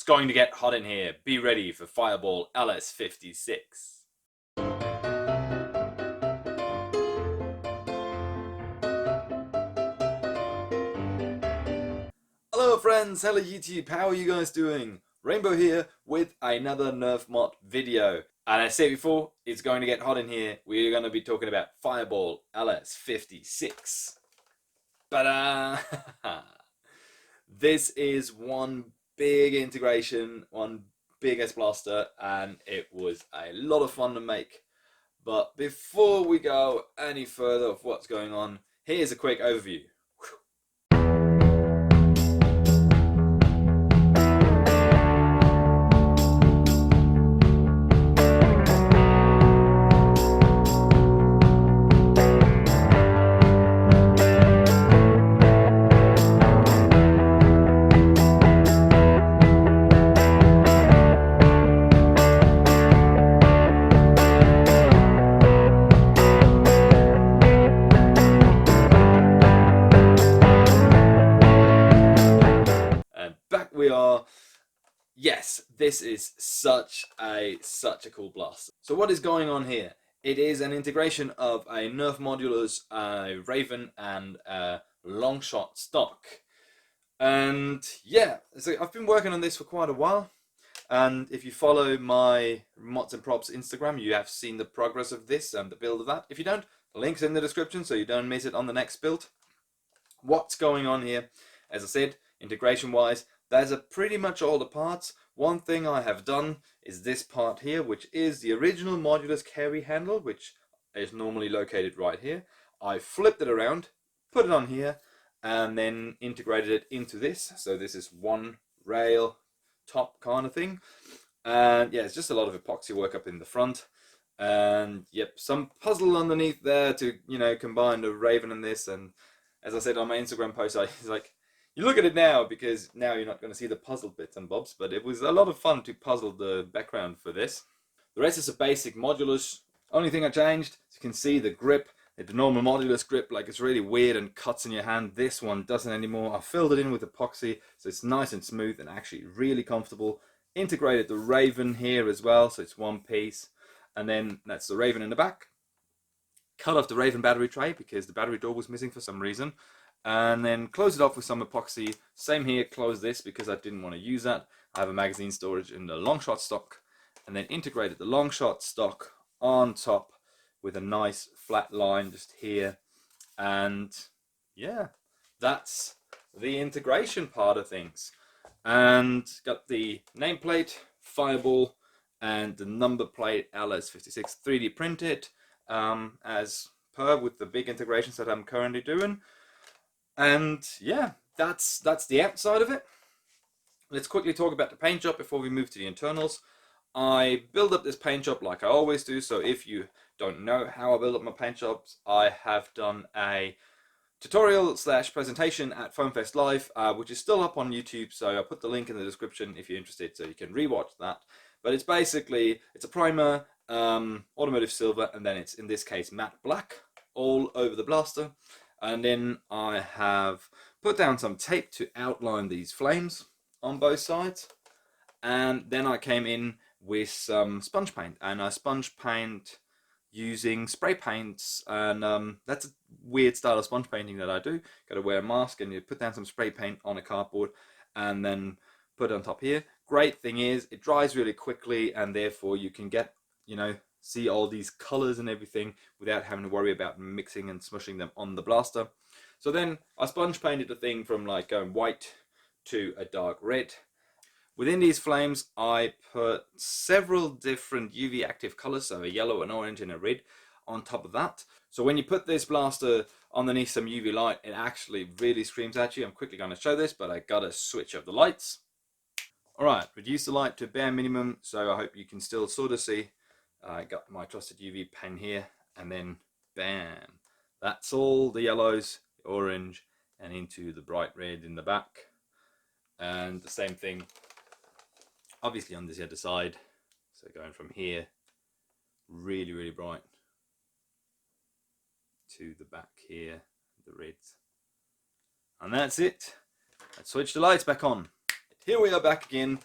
It's going to get hot in here. Be ready for Fireball LS-56. Hello friends, hello YouTube, how are you guys doing? Rainbow here with another NERF Mod video. And I said before, it's going to get hot in here. We're going to be talking about Fireball LS-56. But this is one big integration, one big S-Blaster, and it was a lot of fun to make. But before we go any further of what's going on, here's a quick overview. We are, yes, this is such a cool blaster. So what is going on here? It is an integration of a NERF Modulus, a Rayven, and a Longshot stock. And yeah, so I've been working on this for quite a while. And if you follow my Mods and Props Instagram, you have seen the progress of this and the build of that. If you don't, the link's in the description so you don't miss it on the next build. What's going on here? As I said, integration-wise, those are pretty much all the parts. One thing I have done is this part here, which is the original Modulus carry handle, which is normally located right here. I flipped it around, put it on here, and then integrated it into this. So this is one rail top kind of thing. And yeah, it's just a lot of epoxy work up in the front. And yep, some puzzle underneath there to, you know, combine the Rayven and this. And as I said on my Instagram post, I was like, you look at it now because now you're not going to see the puzzle bits and bobs, but it was a lot of fun to puzzle the background for this. The rest is a basic Modulus. Only thing I changed, as you can see, the grip, the normal Modulus grip, like it's really weird and cuts in your hand. This one doesn't anymore. I filled it in with epoxy, so it's nice and smooth and actually really comfortable. Integrated the Rayven here as well, so it's one piece. And then that's the Rayven in the back. Cut off the Rayven battery tray because the battery door was missing for some reason. And then close it off with some epoxy. Same here, close this because I didn't want to use that. I have a magazine storage in the Longshot stock. And then integrated the Longshot stock on top with a nice flat line just here. And yeah, that's the integration part of things. And got the nameplate, Fireball, and the number plate LS-56 3D printed as per with the big integrations that I'm currently doing. And yeah, that's the outside of it. Let's quickly talk about the paint job before we move to the internals. I build up this paint job like I always do, so if you don't know how I build up my paint jobs, I have done a tutorial / presentation at FoamFest Live, which is still up on YouTube, so I'll put the link in the description if you're interested so you can rewatch that. But it's basically, it's a primer, automotive silver, and then it's in this case matte black all over the blaster. And then I have put down some tape to outline these flames on both sides. And then I came in with some sponge paint. And I sponge paint using spray paints. And that's a weird style of sponge painting that I do. Got to wear a mask and you put down some spray paint on a cardboard and then put it on top here. Great thing is it dries really quickly and therefore you can get, you know, see all these colors and everything without having to worry about mixing and smushing them on the blaster. So then I sponge painted the thing from like going white to a dark red. Within these flames I put several different UV active colors, so a yellow, an orange and a red on top of that. So when you put this blaster underneath some UV light, it actually really screams at you. I'm quickly going to show this, but I gotta switch up the lights. Alright, reduce the light to bare minimum, so I hope you can still sort of see. I got my trusted UV pen here, and then bam, that's all the yellows, the orange, and into the bright red in the back. And the same thing, obviously on this other side. So going from here, really, really bright, to the back here, the reds. And that's it. Let's switch the lights back on. Here we are back again.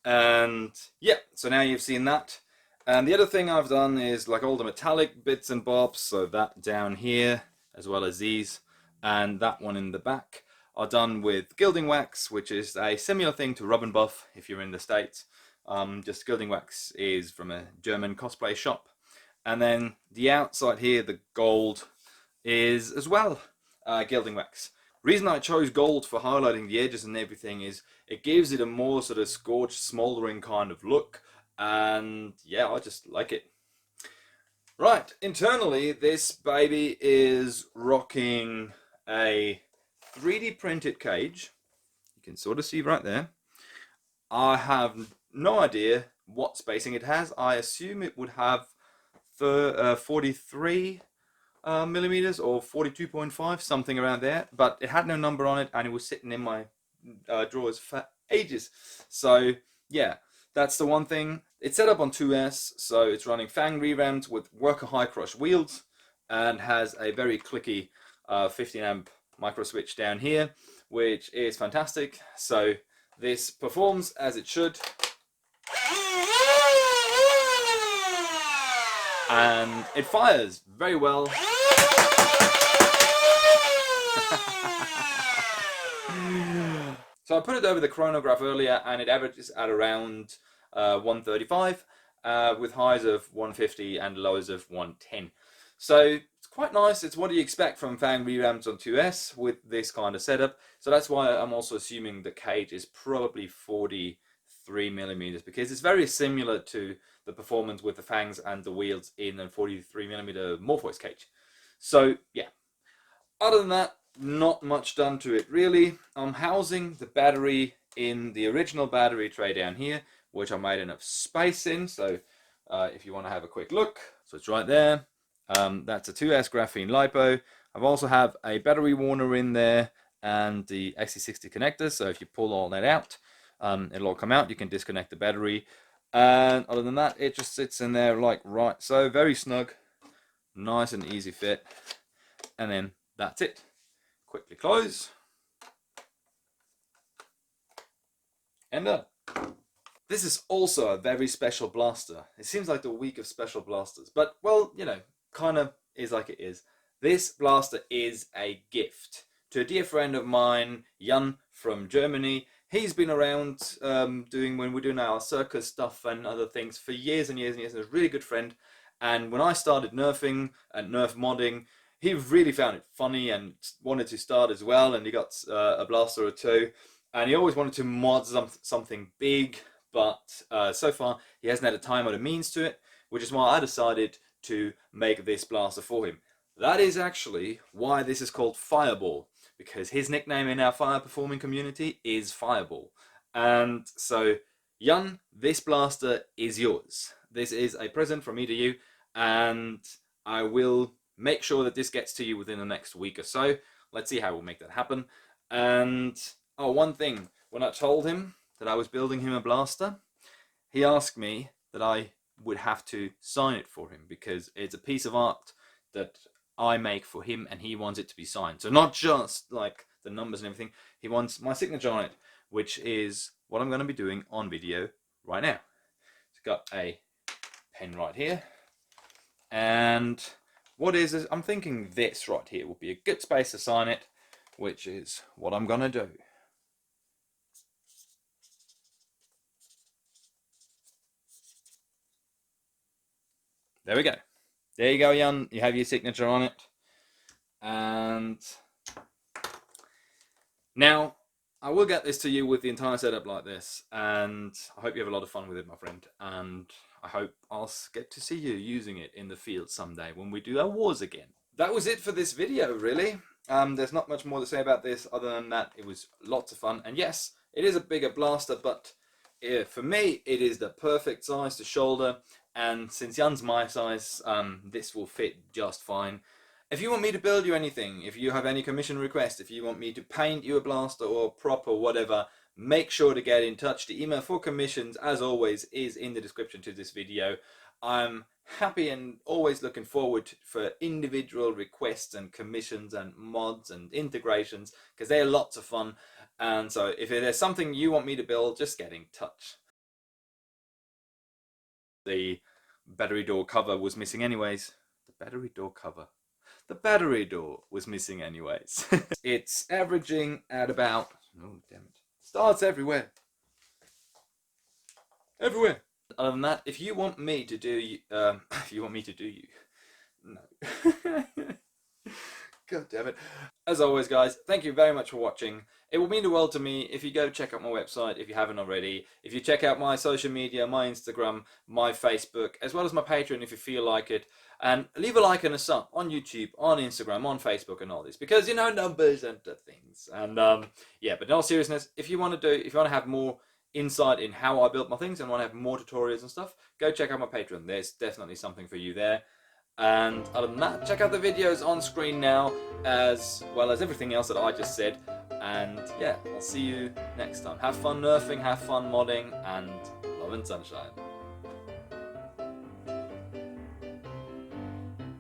And yeah, so now you've seen that. And the other thing I've done is like all the metallic bits and bobs, so that down here, as well as these, and that one in the back, are done with Gilding Wax, which is a similar thing to Rub and Buff if you're in the States. Just Gilding Wax is from a German cosplay shop. And then the outside here, the gold, is as well Gilding Wax. Reason I chose gold for highlighting the edges and everything is it gives it a more sort of scorched, smouldering kind of look, and yeah, I just like it. Right, internally this baby is rocking a 3D printed cage. You can sort of see right there. I have no idea what spacing it has. I assume it would have 43 millimeters or 42.5, something around there, but it had no number on it and it was sitting in my drawers for ages. So yeah, that's the one thing. It's set up on 2S, so it's running Fang revamps with worker high crush wheels and has a very clicky 15 amp micro switch down here, which is fantastic. So this performs as it should. And it fires very well. So I put it over the chronograph earlier and it averages at around 135 with highs of 150 and lows of 110. So it's quite nice. It's what you expect from Fang revamps on 2S with this kind of setup. So that's why I'm also assuming the cage is probably 43 millimeters, because it's very similar to the performance with the fangs and the wheels in a 43 millimeter Morpheus cage. So yeah, other than that, not much done to it really. I'm housing the battery in the original battery tray down here, which I made enough space in. So if you want to have a quick look, so it's right there. That's a 2S graphene LiPo. I've also have a battery warner in there and the XC60 connector. So if you pull all that out, it'll all come out. You can disconnect the battery. And other than that, it just sits in there like right. So very snug, nice and easy fit. And then that's it. Quickly close. And done. This is also a very special blaster. It seems like the week of special blasters, but well, you know, kind of is like it is. This blaster is a gift to a dear friend of mine, Jan from Germany. He's been around when we're doing our circus stuff and other things for years and years and years. He's a really good friend. And when I started nerfing and nerf modding, he really found it funny and wanted to start as well. And he got a blaster or two. And he always wanted to mod something big. But so far, he hasn't had a time or the means to it, which is why I decided to make this blaster for him. That is actually why this is called Fireball, because his nickname in our fire performing community is Fireball. And so, Jan, this blaster is yours. This is a present from me to you, and I will make sure that this gets to you within the next week or so. Let's see how we'll make that happen. And, oh, one thing, when I told him that I was building him a blaster, he asked me that I would have to sign it for him, because it's a piece of art that I make for him and he wants it to be signed. So not just like the numbers and everything, he wants my signature on it, which is what I'm going to be doing on video right now. It's got a pen right here, and what is I'm thinking this right here will be a good space to sign it, which is what I'm going to do. There we go. There you go, Jan. You have your signature on it. And now I will get this to you with the entire setup like this. And I hope you have a lot of fun with it, my friend. And I hope I'll get to see you using it in the field someday when we do our wars again. That was it for this video, really. There's not much more to say about this other than that it was lots of fun. And yes, it is a bigger blaster, but for me, it is the perfect size to shoulder. And since Jan's my size, this will fit just fine. If you want me to build you anything, if you have any commission requests, if you want me to paint you a blaster or prop or whatever, make sure to get in touch. The email for commissions, as always, is in the description to this video. I'm happy and always looking forward for individual requests and commissions and mods and integrations, because they're lots of fun. And so if there's something you want me to build, just get in touch. the battery door cover was missing anyways. The battery door cover. The battery door was missing anyways. It's averaging at about... Oh, damn it. Starts everywhere. Everywhere. Other than that, if you want me to do... if you want me to do you... No. God damn it. As always, guys, thank you very much for watching. It will mean the world to me if you go check out my website, if you haven't already. If you check out my social media, my Instagram, my Facebook, as well as my Patreon if you feel like it. And leave a like and a sub on YouTube, on Instagram, on Facebook and all this. Because, you know, numbers and things. And, yeah, but in all seriousness, if you want to have more insight in how I built my things and want to have more tutorials and stuff, go check out my Patreon. There's definitely something for you there. And other than that, check out the videos on screen now, as well as everything else that I just said. And yeah, I'll see you next time. Have fun nerfing, have fun modding, and love and sunshine.